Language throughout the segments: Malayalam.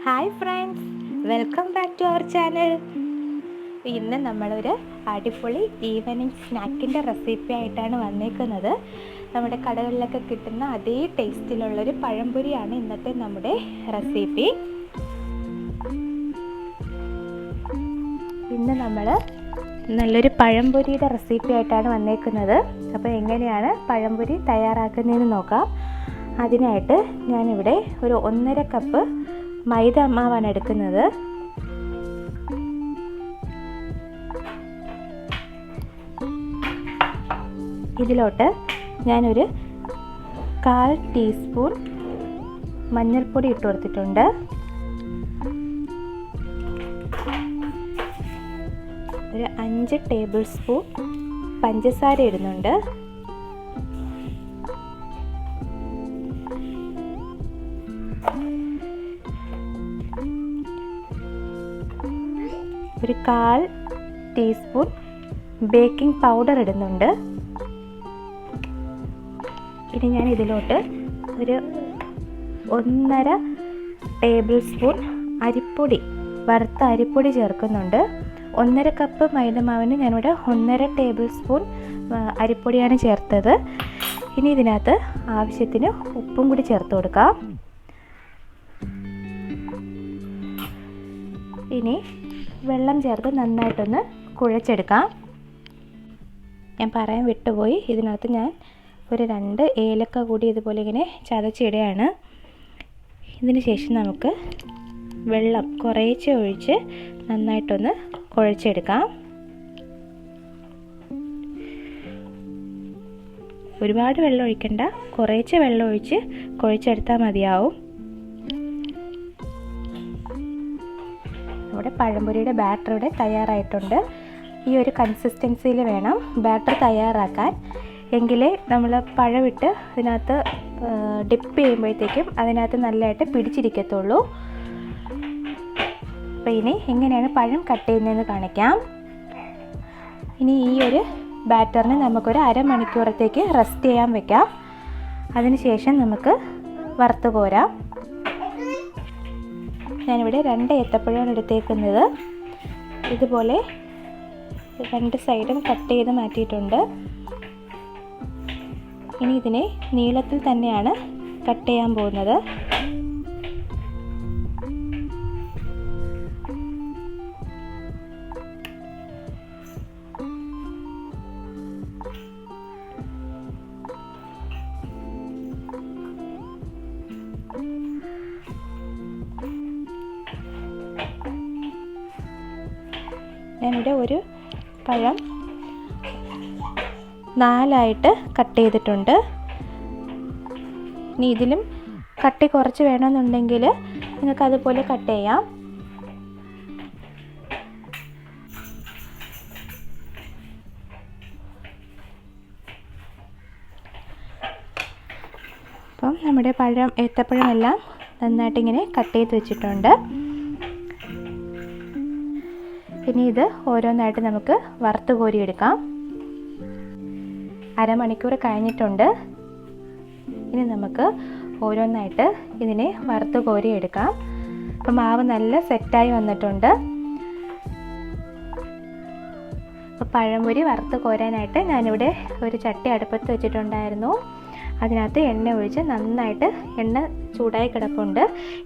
Hi friends, welcome back to our channel. ഇന്ന് നമ്മളൊരു അടിപൊളി ഈവനിങ് സ്നാക്കിൻ്റെ റെസിപ്പി ആയിട്ടാണ് വന്നേക്കുന്നത്. നമ്മുടെ കടകളിലൊക്കെ കിട്ടുന്ന അതേ ടേസ്റ്റിലുള്ളൊരു പഴംപൊരിയാണ് ഇന്നത്തെ നമ്മുടെ റെസിപ്പി. ഇന്ന് നമ്മൾ നല്ലൊരു പഴംപൊരിയുടെ റെസിപ്പി ആയിട്ടാണ് വന്നേക്കുന്നത്. അപ്പോൾ എങ്ങനെയാണ് പഴംപൊരി തയ്യാറാക്കുന്നതെന്ന് നോക്കാം. അതിനായിട്ട് ഞാനിവിടെ ഒരു 1.5 കപ്പ് മൈദ മാവാണ് എടുക്കുന്നത്. ഇതിലോട്ട് ഞാനൊരു 1/4 ടീസ്പൂൺ മഞ്ഞൾപ്പൊടി ഇട്ട് കൊടുത്തിട്ടുണ്ട്. ഒരു 5 ടേബിൾ സ്പൂൺ പഞ്ചസാര ഇടുന്നുണ്ട്. ഒരു 1/4 ടീസ്പൂൺ ബേക്കിംഗ് പൗഡർ ഇടുന്നുണ്ട്. ഇനി ഞാൻ ഇതിലോട്ട് ഒരു 1.5 ടേബിൾ സ്പൂൺ അരിപ്പൊടി, വറുത്ത അരിപ്പൊടി ചേർക്കുന്നുണ്ട്. 1.5 കപ്പ് മൈദമാവിന് ഞാനിവിടെ 1.5 ടേബിൾ സ്പൂൺ അരിപ്പൊടിയാണ് ചേർത്തത്. ഇനി ഇതിനകത്ത് ആവശ്യത്തിന് ഉപ്പും കൂടി ചേർത്ത് കൊടുക്കാം. ഇനി വെള്ളം ചേർത്ത് നന്നായിട്ടൊന്ന് കുഴച്ചെടുക്കാം. ഞാൻ പറയാൻ വിട്ടുപോയി, ഇതിനകത്ത് ഞാൻ ഒരു 2 ഏലക്ക കൂടി ഇതുപോലെ ഇങ്ങനെ ചതച്ചിടുകയാണ്. ഇതിന് ശേഷം നമുക്ക് വെള്ളം കുറേശ്ശെ ഒഴിച്ച് നന്നായിട്ടൊന്ന് കുഴച്ചെടുക്കാം. ഒരുപാട് വെള്ളം ഒഴിക്കണ്ട, കുറേശ്ശെ വെള്ളം ഒഴിച്ച് കുഴച്ചെടുത്താൽ മതിയാവും. നമ്മുടെ പഴംപൊരിയുടെ ബാറ്റർ ഇവിടെ തയ്യാറായിട്ടുണ്ട്. ഈ ഒരു കൺസിസ്റ്റൻസിയിൽ വേണം ബാറ്റർ തയ്യാറാക്കാൻ, എങ്കിലേ നമ്മൾ പഴമിട്ട് ഇതിനകത്ത് ഡിപ്പ് ചെയ്യുമ്പോഴത്തേക്കും അതിനകത്ത് നല്ലതായിട്ട് പിടിച്ചിരിക്കത്തുള്ളൂ. അപ്പോൾ ഇനി എങ്ങനെയാണ് പഴം കട്ട് ചെയ്യുന്നതെന്ന് കാണിക്കാം. ഇനി ഈ ഒരു ബാറ്ററിന് നമുക്കൊരു അരമണിക്കൂറത്തേക്ക് റെസ്റ്റ് ചെയ്യാൻ വെക്കാം. അതിനുശേഷം നമുക്ക് വറുത്ത് കോരാം. ഞാനിവിടെ 2 ഏത്തപ്പഴമാണ് എടുത്തേക്കുന്നത്. ഇതുപോലെ 2 സൈഡും കട്ട് ചെയ്ത് മാറ്റിയിട്ടുണ്ട്. ഇനി ഇതിനെ നീളത്തിൽ തന്നെയാണ് കട്ട് ചെയ്യാൻ പോകുന്നത്. ഞാനിവിടെ ഒരു പഴം 4 കട്ട് ചെയ്തിട്ടുണ്ട്. ഇനി ഇതിലും കട്ടി കുറച്ച് വേണമെന്നുണ്ടെങ്കിൽ നിങ്ങൾക്ക് അതുപോലെ കട്ട് ചെയ്യാം. അപ്പം നമ്മുടെ ഏത്തപ്പഴമെല്ലാം നന്നായിട്ടിങ്ങനെ കട്ട് ചെയ്ത് വെച്ചിട്ടുണ്ട്. ഇനി ഇത് ഓരോന്നായിട്ട് നമുക്ക് വറുത്ത് കോരിയെടുക്കാം. അരമണിക്കൂർ കഴിഞ്ഞിട്ടുണ്ട്. ഇനി നമുക്ക് ഓരോന്നായിട്ട് ഇതിനെ വറുത്ത് കോരിയെടുക്കാം. അപ്പം മാവ് നല്ല സെറ്റായി വന്നിട്ടുണ്ട്. അപ്പോൾ പഴംപൊരി വറുത്ത് കോരാനായിട്ട് ഞാനിവിടെ ഒരു ചട്ടി അടുപ്പത്ത് വെച്ചിട്ടുണ്ടായിരുന്നു. അതിനകത്ത് എണ്ണ ഒഴിച്ച് നന്നായിട്ട് എണ്ണ ചൂടായി കിടപ്പുണ്ട്.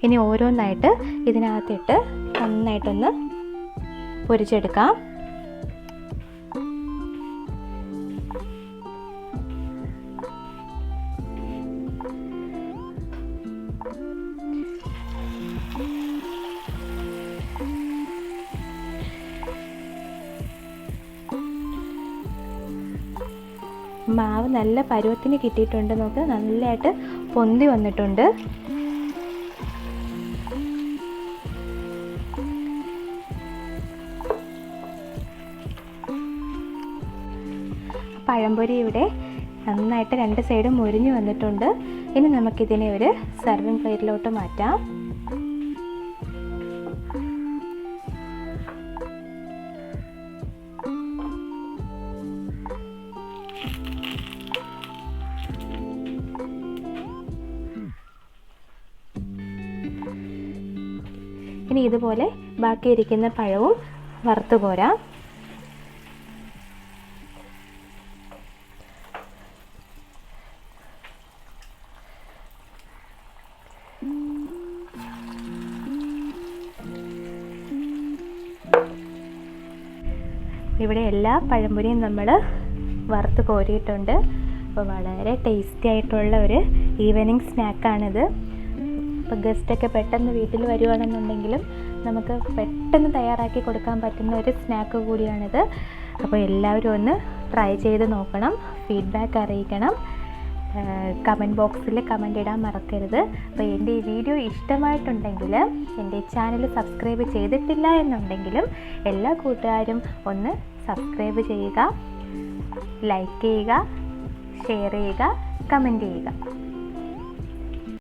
ഇനി ഓരോന്നായിട്ട് ഇതിനകത്തിട്ട് നന്നായിട്ടൊന്ന് പൊരിച്ചെടുക്കാം. മാവ് നല്ല പരുവത്തിന് കിട്ടിയിട്ടുണ്ട്. നമുക്ക് നല്ലതായിട്ട് പൊന്തി വന്നിട്ടുണ്ട്. പഴംപൊരി ഇവിടെ നന്നായിട്ട് 2 സൈഡും മുരിഞ്ഞു വന്നിട്ടുണ്ട്. ഇനി നമുക്കിതിനെ ഒരു സർവിങ് പ്ലേറ്റിലോട്ട് മാറ്റാം. ഇനി ഇതുപോലെ ബാക്കിയിരിക്കുന്ന പഴവും വറുത്ത് കോരാം. ഇവിടെ എല്ലാ പഴംപൊരിയും നമ്മൾ വറുത്ത് കോരിയിട്ടുണ്ട്. അപ്പോൾ വളരെ ടേസ്റ്റി ആയിട്ടുള്ള ഒരു ഈവനിങ് സ്നാക്കാണിത്. ഇപ്പോൾ ഗസ്റ്റൊക്കെ പെട്ടെന്ന് വീട്ടിൽ വരുവാണെന്നുണ്ടെങ്കിലും നമുക്ക് പെട്ടെന്ന് തയ്യാറാക്കി കൊടുക്കാൻ പറ്റുന്ന ഒരു സ്നാക്ക് കൂടിയാണിത്. അപ്പോൾ എല്ലാവരും ഒന്ന് ട്രൈ ചെയ്ത് നോക്കണം, ഫീഡ്ബാക്ക് അറിയിക്കണം. കമൻറ്റ് ബോക്സിൽ കമൻ്റ് ഇടാൻ മറക്കരുത്. അപ്പോൾ എൻ്റെ ഈ വീഡിയോ ഇഷ്ടമായിട്ടുണ്ടെങ്കിൽ എൻ്റെ ചാനൽ സബ്സ്ക്രൈബ് ചെയ്തിട്ടില്ല എന്നുണ്ടെങ്കിലും എല്ലാ കൂട്ടുകാരും ഒന്ന് സബ്സ്ക്രൈബ് ചെയ്യുക, ലൈക്ക് ചെയ്യുക, ഷെയർ ചെയ്യുക, കമൻറ്റ് ചെയ്യുക.